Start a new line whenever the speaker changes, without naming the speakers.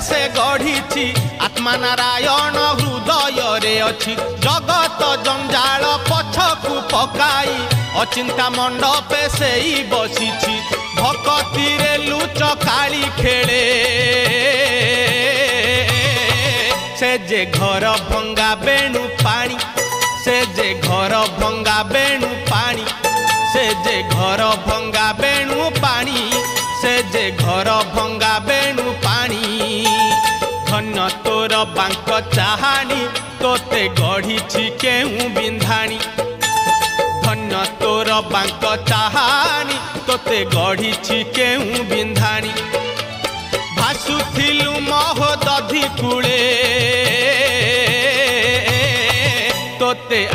से गढ़ी आत्मा नारायण हृदय रे अच्छी जगत जंजाल पछकु पकाई अचिंता मंडपे से ही बसी भक्ति रे लुच काली खेले से जे घर भंगा बेणु पानी से जे घर भंगा बेणु पानी से जे घर भंगा बेणु पानी से जे घर भंगा बेणु पानी धन्य तोर बांक चाहानी तोते गढ़ी केहू बिंधाणी धन्य तोर बांक चाहानी तोते गढ़ी केहू बिंधाणी भासुथिलु महोदधि कूले तोते